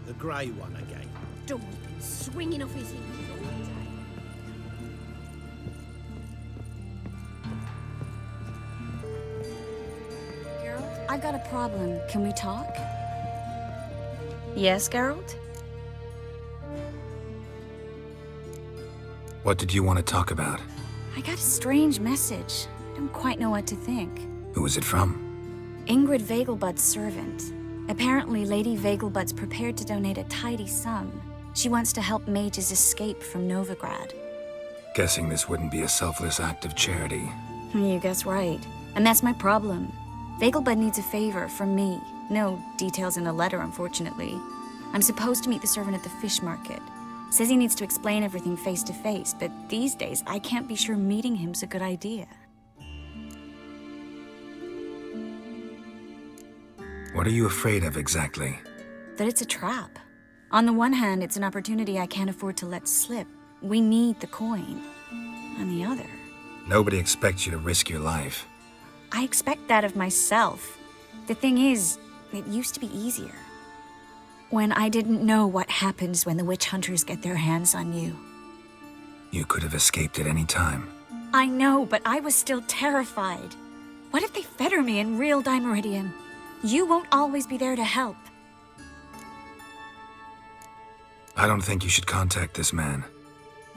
The grey one again. Dawn's been swinging off his hinges all day. Geralt, I've got a problem. Can we talk? Yes, Geralt? What did you want to talk about? I got a strange message. I don't quite know what to think. Who was it from? Ingrid Vegelbud's servant. Apparently, Lady Vegelbud's prepared to donate a tidy sum. She wants to help mages escape from Novigrad. Guessing this wouldn't be a selfless act of charity. You guess right. And that's my problem. Vegelbud needs a favor from me. No details in the letter, unfortunately. I'm supposed to meet the servant at the fish market. Says he needs to explain everything face to face, but these days I can't be sure meeting him's a good idea. What are you afraid of exactly? That it's a trap. On the one hand, it's an opportunity I can't afford to let slip. We need the coin. On the other... Nobody expects you to risk your life. I expect that of myself. The thing is, it used to be easier. When I didn't know what happens when the witch hunters get their hands on you. You could have escaped at any time. I know, but I was still terrified. What if they fetter me in real Dimeridium? You won't always be there to help. I don't think you should contact this man.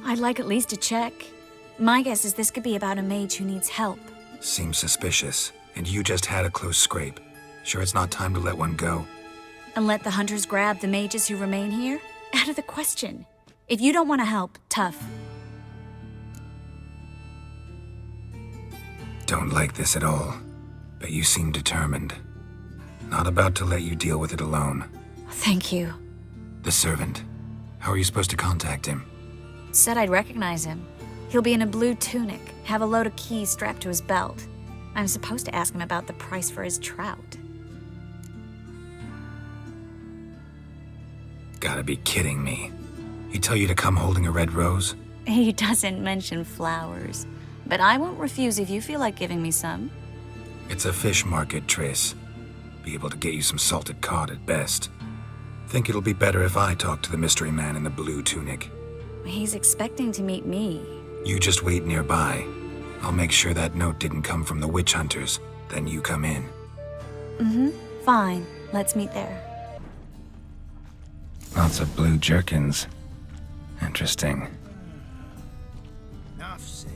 I'd like at least to check. My guess is this could be about a mage who needs help. Seems suspicious, and you just had a close scrape. Sure it's not time to let one go? And let the hunters grab the mages who remain here? Out of the question. If you don't want to help, tough. Don't like this at all, but you seem determined. Not about to let you deal with it alone. Thank you. The servant. How are you supposed to contact him? Said I'd recognize him. He'll be in a blue tunic, have a load of keys strapped to his belt. I'm supposed to ask him about the price for his trout. Gotta be kidding me. He tell you to come holding a red rose? He doesn't mention flowers, but I won't refuse if you feel like giving me some. It's a fish market, Triss. Be able to get you some salted cod at best. Think it'll be better if I talk to the mystery man in the blue tunic. He's expecting to meet me. You just wait nearby. I'll make sure that note didn't come from the witch hunters. Then you come in. Fine. Let's meet there. Lots of blue jerkins. Interesting. Enough said.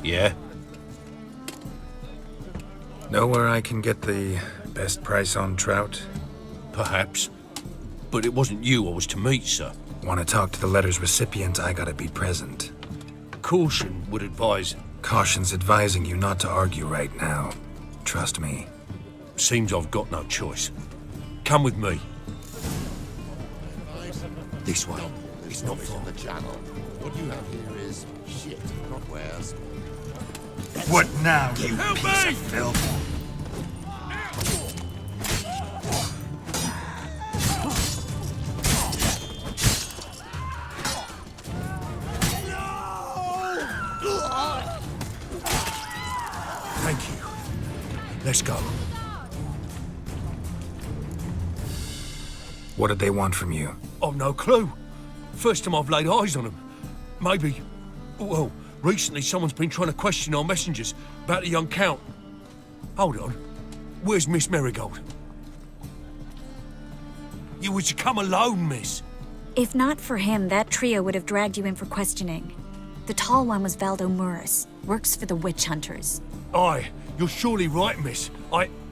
Yeah? Know where I can get the best price on trout? Perhaps. But it wasn't you I was to meet, sir. Want to talk to the letter's recipient, I gotta be present. Caution would advise. Caution's advising you not to argue right now. Trust me. Seems I've got no choice. Come with me. This way. It's not far. The channel. What you have here is shit, not wares. What now, you piece of filth? Thank you. Let's go. What did they want from you? I've no clue. First time I've laid eyes on them. Maybe... Well, recently someone's been trying to question our messengers about the young Count. Hold on. Where's Miss Merigold? You was to come alone, miss. If not for him, that trio would have dragged you in for questioning. The tall one was Valdo Muris, works for the witch hunters. Aye, you're surely right, miss.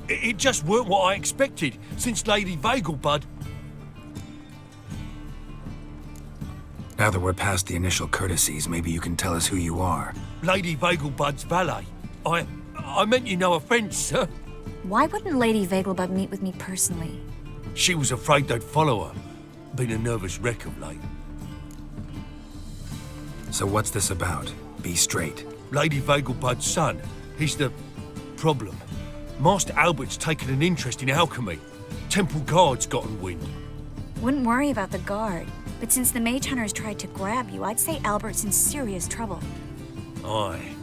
It just weren't what I expected, since Lady Vegelbud... Now that we're past the initial courtesies, maybe you can tell us who you are. Lady Vegelbud's valet. I meant you no offence, sir. Why wouldn't Lady Vegelbud meet with me personally? She was afraid they'd follow her. Been a nervous wreck of late. So what's this about? Be straight. Lady Vegelbud's son, he's the problem. Master Albert's taken an interest in alchemy. Temple guards gotten wind. Wouldn't worry about the guard, but since the mage hunters tried to grab you, I'd say Albert's in serious trouble. Aye.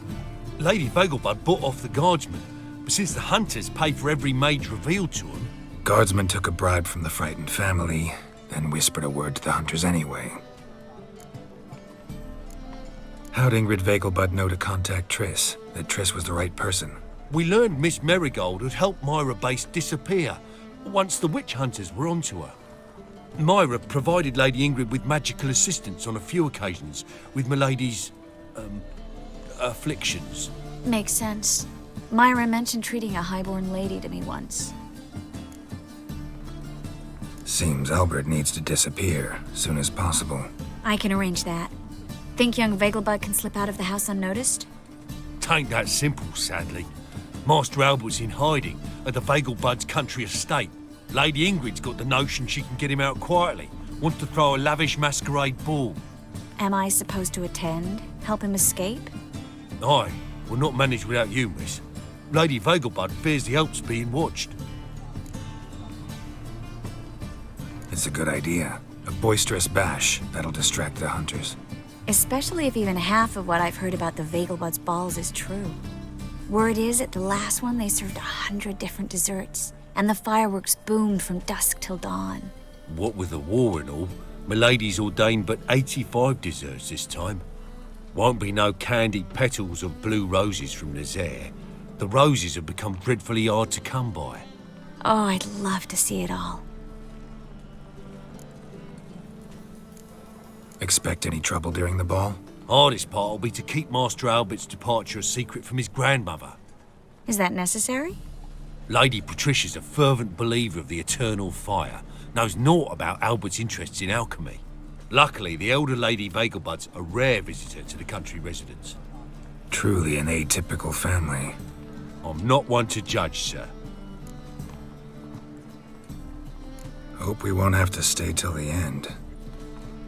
Lady Vegelbud bought off the guardsmen, but since the hunters pay for every maid revealed to them... Guardsmen took a bribe from the frightened family, then whispered a word to the hunters anyway. How'd Ingrid Vegelbud know to contact Triss, that Triss was the right person? We learned Miss Merigold had helped Myra Base disappear once the witch hunters were onto her. Myra provided Lady Ingrid with magical assistance on a few occasions with Milady's, afflictions. Makes sense. Myra mentioned treating a highborn lady to me once. Seems Albert needs to disappear soon as possible. I can arrange that. Think young Vegelbud can slip out of the house unnoticed? Tain't that simple, sadly. Master Albert's in hiding at the Vegelbud's country estate. Lady Ingrid's got the notion she can get him out quietly. Wants to throw a lavish masquerade ball. Am I supposed to attend? Help him escape? Aye, will not manage without you, miss. Lady Vegelbud fears the Alps being watched. It's a good idea. A boisterous bash that'll distract the hunters. Especially if even half of what I've heard about the Vegelbud's balls is true. Word is, at the last one they served 100 different desserts, and the fireworks boomed from dusk till dawn. What with the war and all, Milady's ordained but 85 desserts this time. Won't be no candied petals of blue roses from Nazaire. The roses have become dreadfully hard to come by. Oh, I'd love to see it all. Expect any trouble during the ball? Hardest part will be to keep Master Albert's departure a secret from his grandmother. Is that necessary? Lady Patricia's a fervent believer of the eternal fire, knows naught about Albert's interests in alchemy. Luckily, the elder Lady Vegelbud's a rare visitor to the country residence. Truly an atypical family. I'm not one to judge, sir. Hope we won't have to stay till the end.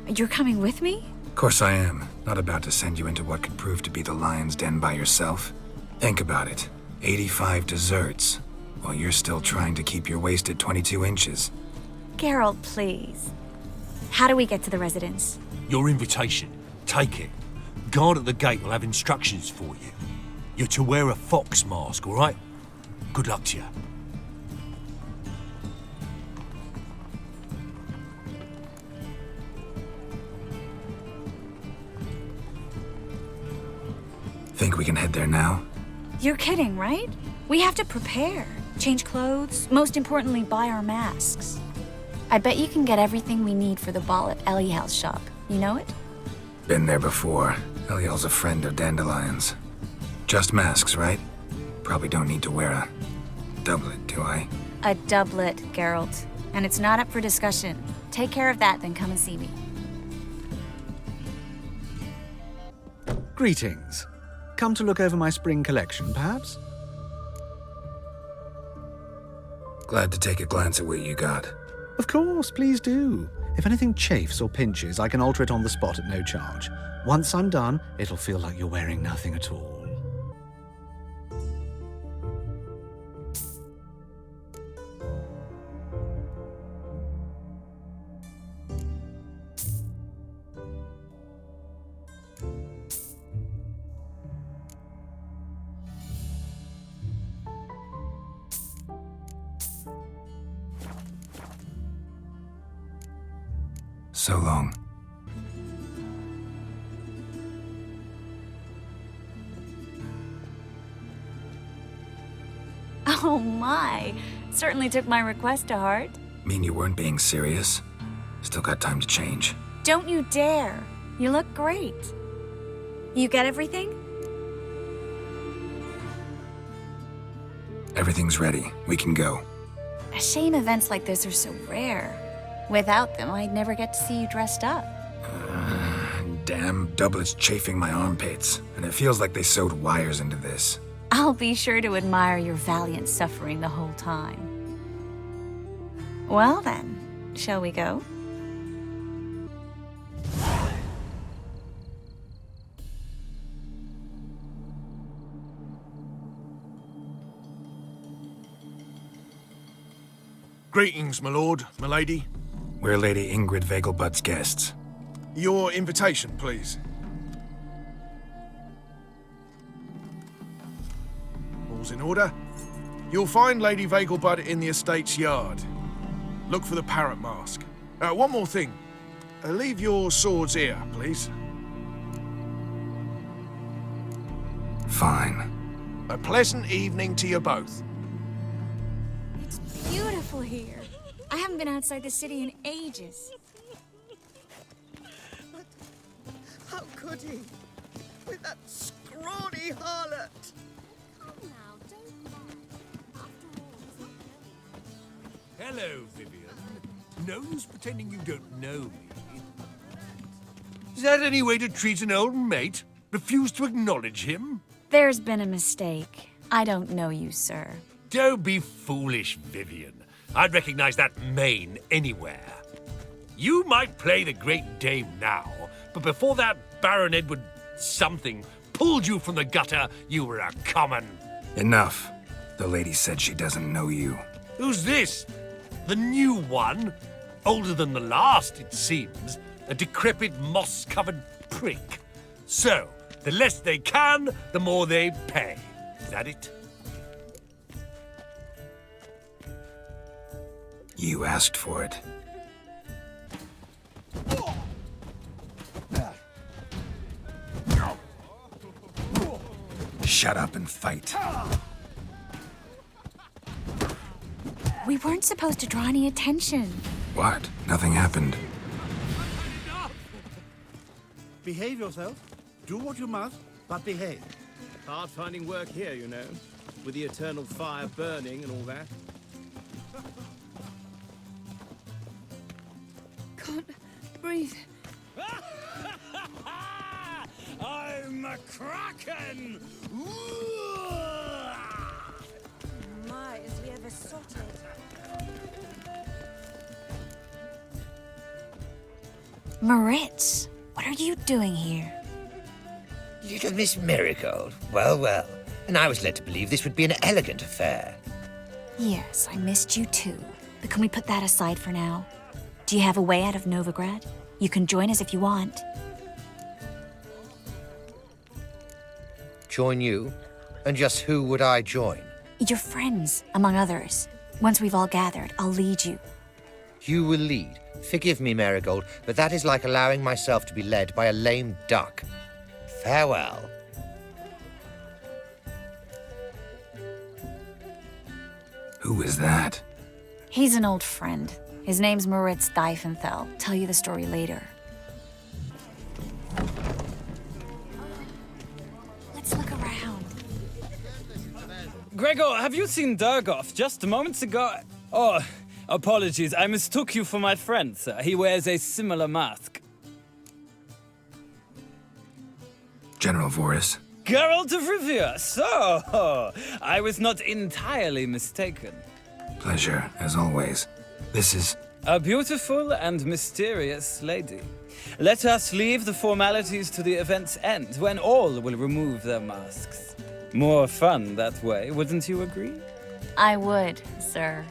You're coming with me? Of course I am. Not about to send you into what could prove to be the lion's den by yourself. Think about it. 85 desserts, while you're still trying to keep your waist at 22 inches. Geralt, please. How do we get to the residence? Your invitation. Take it. Guard at the gate will have instructions for you. You're to wear a fox mask, all right? Good luck to you. Think we can head there now? You're kidding, right? We have to prepare. Change clothes. Most importantly, buy our masks. I bet you can get everything we need for the ball at Eliel's shop. You know it? Been there before. Eliel's a friend of Dandelion's. Just masks, right? Probably don't need to wear a doublet, do I? A doublet, Geralt. And it's not up for discussion. Take care of that, then come and see me. Greetings. Come to look over my spring collection, perhaps? Glad to take a glance at what you got. Of course, please do. If anything chafes or pinches, I can alter it on the spot at no charge. Once I'm done, it'll feel like you're wearing nothing at all. So long. Oh my! Certainly took my request to heart. Mean you weren't being serious? Still got time to change. Don't you dare! You look great. You get everything? Everything's ready. We can go. A shame events like this are so rare. Without them, I'd never get to see you dressed up. Damn doublet's chafing my armpits, and it feels like they sewed wires into this. I'll be sure to admire your valiant suffering the whole time. Well then, shall we go? Greetings, my lord, my lady. We're Lady Ingrid Vegelbud's guests. Your invitation, please. All's in order. You'll find Lady Vegelbud in the estate's yard. Look for the parrot mask. One more thing. Leave your swords here, please. Fine. A pleasant evening to you both. It's beautiful here. I haven't been outside the city in ages. How could he? With that scrawny harlot! Come now, don't cry. After all, he's not knowing. Hello, Vivian. No use pretending you don't know me. Is that any way to treat an old mate? Refuse to acknowledge him? There's been a mistake. I don't know you, sir. Don't be foolish, Vivian. I'd recognize that mane anywhere. You might play the great dame now, but before that Baron Edward something pulled you from the gutter, you were a common. Enough. The lady said she doesn't know you. Who's this? The new one? Older than the last, it seems. A decrepit, moss-covered prick. So, the less they can, the more they pay. Is that it? You asked for it. Shut up and fight. We weren't supposed to draw any attention. What? Nothing happened. Behave yourself. Do what you must, but behave. Hard finding work here, you know, with the eternal fire burning and all that. Can't breathe. I'm a kraken! My, is he ever sorted? Moritz, what are you doing here? Little Miss Merigold. Well, well. And I was led to believe this would be an elegant affair. Yes, I missed you too. But can we put that aside for now? Do you have a way out of Novigrad? You can join us if you want. Join you? And just who would I join? Your friends, among others. Once we've all gathered, I'll lead you. You will lead. Forgive me, Merigold, but that is like allowing myself to be led by a lame duck. Farewell. Who is that? He's an old friend. His name's Moritz Diefenthal. Tell you the story later. Let's look around. Gregor, have you seen Durgoff? Just moments ago. Oh, apologies. I mistook you for my friend, sir. He wears a similar mask. General Voris. Geralt of Rivia. So, I was not entirely mistaken. Pleasure, as always. This is... A beautiful and mysterious lady. Let us leave the formalities to the event's end, when all will remove their masks. More fun that way, wouldn't you agree? I would, sir.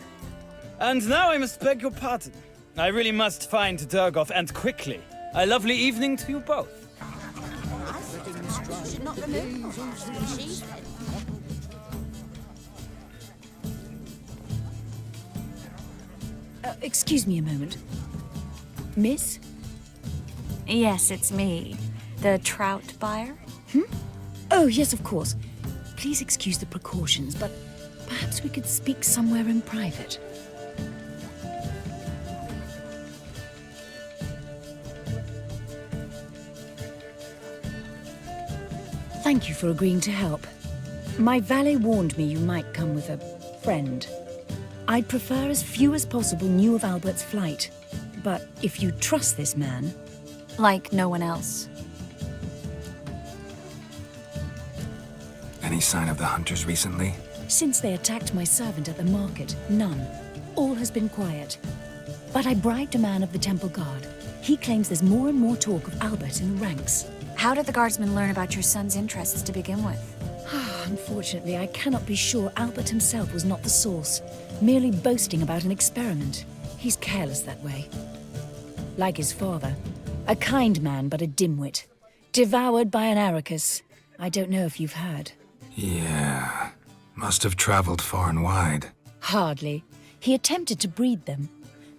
And now I must beg your pardon. I really must find Durgoff, and quickly. A lovely evening to you both. Should not remove she's Excuse me a moment. Miss? Yes, it's me. The trout buyer? Oh, yes, of course. Please excuse the precautions, but perhaps we could speak somewhere in private. Thank you for agreeing to help. My valet warned me you might come with a friend. I'd prefer as few as possible knew of Albert's flight. But if you trust this man... Like no one else. Any sign of the hunters recently? Since they attacked my servant at the market, none. All has been quiet. But I bribed a man of the Temple Guard. He claims there's more and more talk of Albert in the ranks. How did the guardsmen learn about your son's interests to begin with? Unfortunately, I cannot be sure Albert himself was not the source, merely boasting about an experiment. He's careless that way. Like his father. A kind man, but a dimwit. Devoured by an Arrakis. I don't know if you've heard. Yeah. Must have traveled far and wide. Hardly. He attempted to breed them.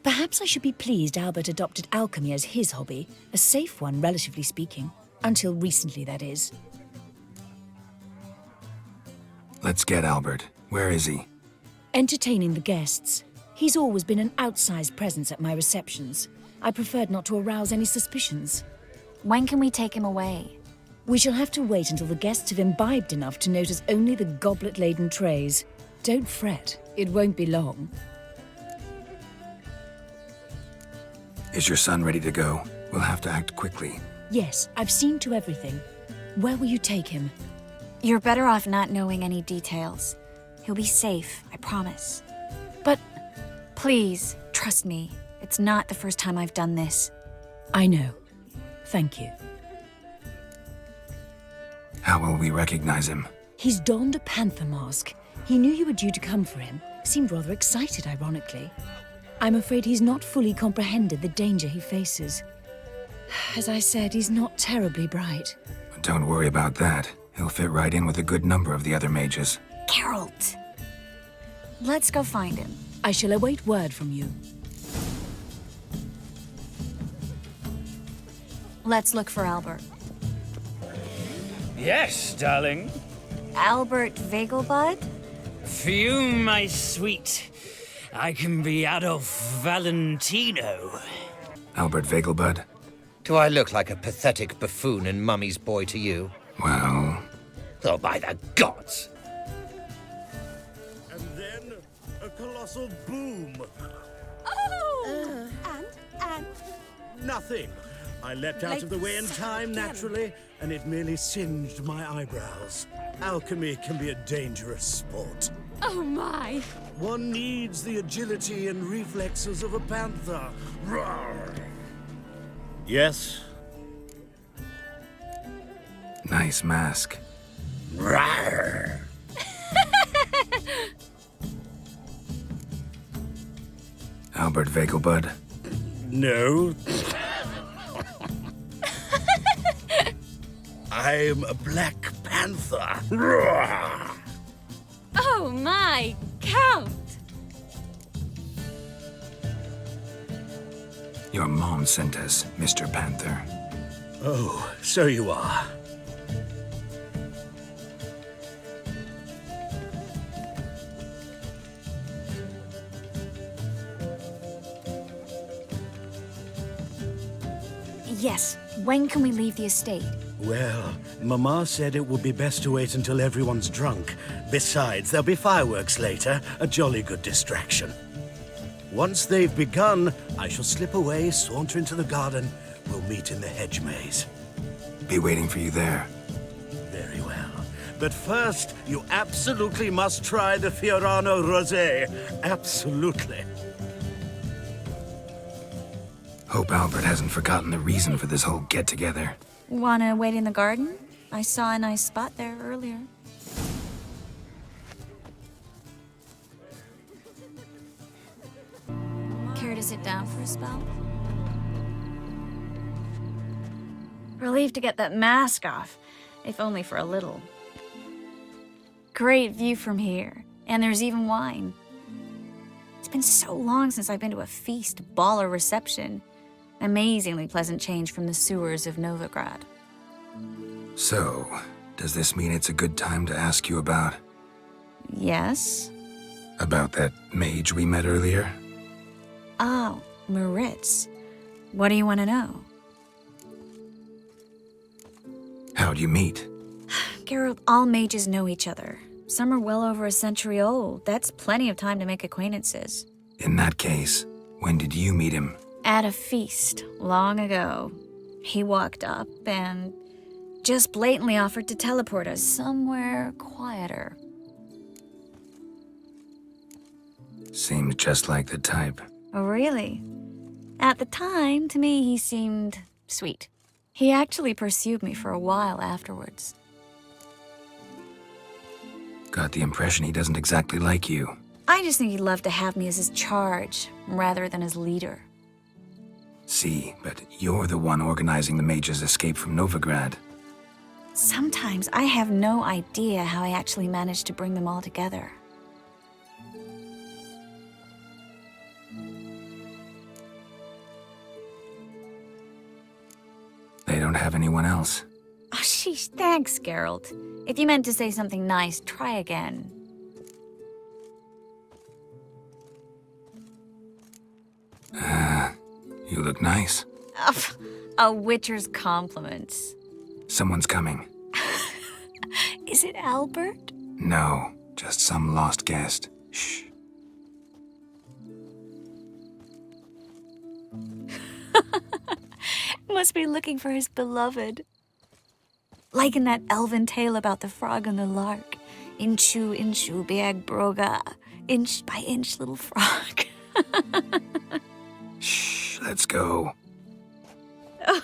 Perhaps I should be pleased Albert adopted alchemy as his hobby, a safe one, relatively speaking. Until recently, that is. Let's get Albert. Where is he? Entertaining the guests. He's always been an outsized presence at my receptions. I preferred not to arouse any suspicions. When can we take him away? We shall have to wait until the guests have imbibed enough to notice only the goblet-laden trays. Don't fret, it won't be long. Is your son ready to go? We'll have to act quickly. Yes, I've seen to everything. Where will you take him? You're better off not knowing any details. He'll be safe, I promise. But... Please, trust me. It's not the first time I've done this. I know. Thank you. How will we recognize him? He's donned a panther mask. He knew you were due to come for him. Seemed rather excited, ironically. I'm afraid he's not fully comprehended the danger he faces. As I said, he's not terribly bright. Don't worry about that. He'll fit right in with a good number of the other mages. Geralt! Let's go find him. I shall await word from you. Let's look for Albert. Yes, darling. Albert Vegelbud? Fume, my sweet. I can be Adolf Valentino. Albert Vegelbud? Do I look like a pathetic buffoon and mummy's boy to you? Well... Oh, by the gods! And then, a colossal boom. Oh! And? Nothing. I leapt out of the way in time, naturally, and it merely singed my eyebrows. Alchemy can be a dangerous sport. Oh my! One needs the agility and reflexes of a panther. Roar. Yes? Nice mask. Roar. Albert Vegelbud? No. I'm a Black Panther. Roar. Oh my, Count! Your mom sent us, Mr. Panther. Oh, so you are. Yes. When can we leave the estate? Well, Mama said it would be best to wait until everyone's drunk. Besides, there'll be fireworks later, a jolly good distraction. Once they've begun, I shall slip away, saunter into the garden. We'll meet in the hedge maze. Be waiting for you there. Very well. But first, you absolutely must try the Fiorano Rosé. Absolutely. Hope Albert hasn't forgotten the reason for this whole get-together. Wanna wait in the garden? I saw a nice spot there earlier. Care to sit down for a spell? Relieved to get that mask off, if only for a little. Great view from here, and there's even wine. It's been so long since I've been to a feast, ball, or reception. Amazingly pleasant change from the sewers of Novigrad. So, does this mean it's a good time to ask you about... Yes? About that mage we met earlier? Oh, Moritz. What do you want to know? How'd you meet? Geralt, all mages know each other. Some are well over a century old. That's plenty of time to make acquaintances. In that case, when did you meet him? At a feast, long ago. He walked up and just blatantly offered to teleport us somewhere quieter. Seemed just like the type. Oh, really? At the time, to me, he seemed sweet. He actually pursued me for a while afterwards. Got the impression he doesn't exactly like you. I just think he'd love to have me as his charge, rather than his leader. See, but you're the one organizing the mage's escape from Novigrad. Sometimes I have no idea how I actually managed to bring them all together. They don't have anyone else. Oh, sheesh, thanks, Geralt. If you meant to say something nice, try again. You look nice. A witcher's compliments. Someone's coming. Is it Albert? No, just some lost guest. Shh. Must be looking for his beloved. Like in that elven tale about the frog and the lark. Inchu, inchu, biag broga. Inch by inch, little frog. Shh, let's go.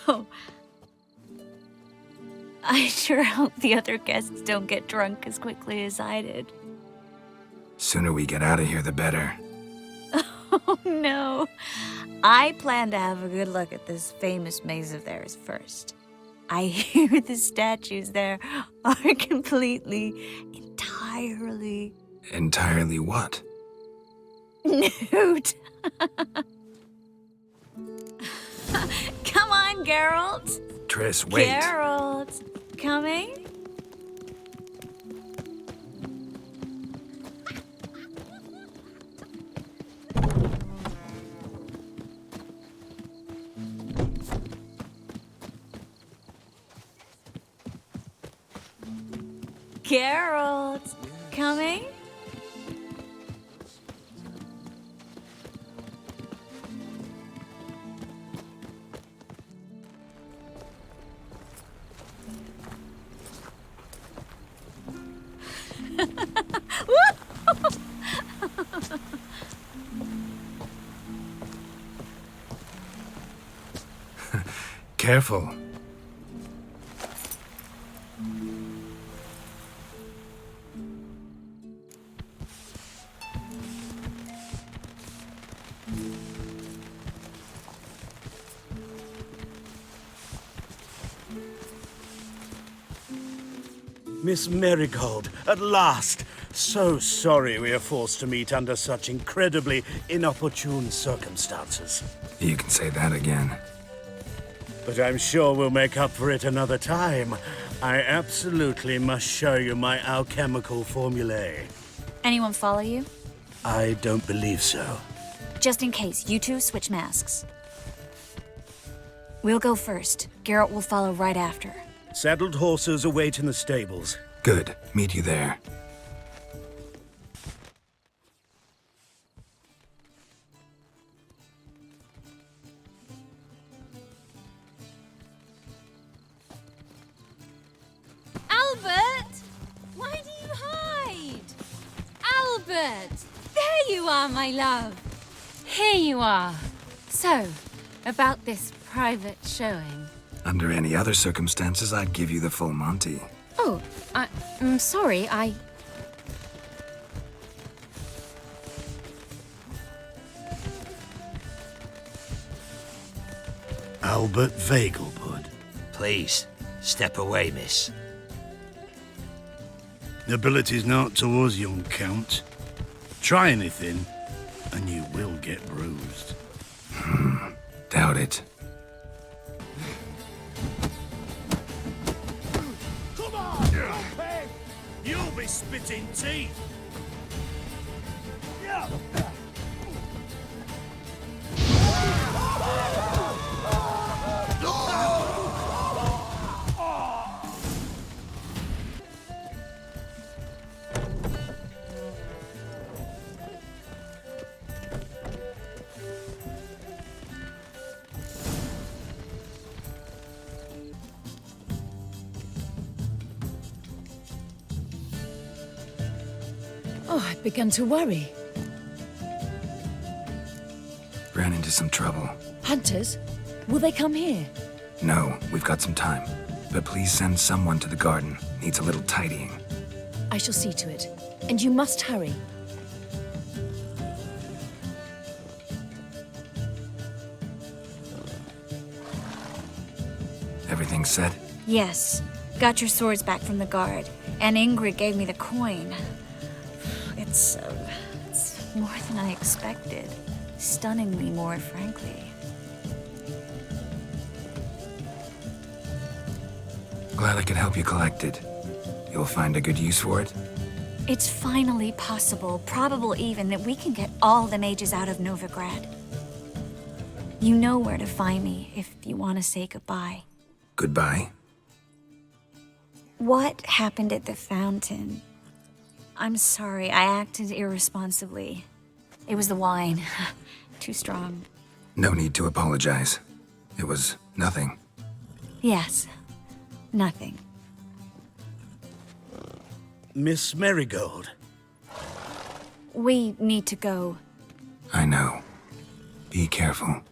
Oh. I sure hope the other guests don't get drunk as quickly as I did. Sooner we get out of here, the better. Oh, no. I plan to have a good look at this famous maze of theirs first. I hear the statues there are entirely... Entirely what? nude. Come on, Geralt. Triss, wait. Geralt, coming? Geralt, coming? Careful. Miss Merigold, at last! So sorry we are forced to meet under such incredibly inopportune circumstances. You can say that again. But I'm sure we'll make up for it another time. I absolutely must show you my alchemical formulae. Anyone follow you? I don't believe so. Just in case, you two switch masks. We'll go first. Geralt will follow right after. Saddled horses await in the stables. Good. Meet you there. Albert! Why do you hide? Albert! There you are, my love. Here you are. So, about this private showing. Under any other circumstances, I'd give you the full Monty. Oh, I'm sorry, Albert Vegelbud. Please, step away, miss. Nobility's not towards young Count. Try anything, and you will get bruised. Doubt it. Come on, pig! You'll be spitting teeth! Oh, I've begun to worry. Ran into some trouble. Hunters? Will they come here? No, we've got some time. But please send someone to the garden. Needs a little tidying. I shall see to it. And you must hurry. Everything set? Yes. Got your swords back from the guard, and Ingrid gave me the coin. It's more than I expected. Stunningly more, frankly. Glad I could help you collect it. You'll find a good use for it? It's finally possible, probable even, that we can get all the mages out of Novigrad. You know where to find me if you want to say goodbye. Goodbye? What happened at the fountain? I'm sorry, I acted irresponsibly. It was the wine. Too strong. No need to apologize. It was nothing. Yes. Nothing. Miss Merigold. We need to go. I know. Be careful.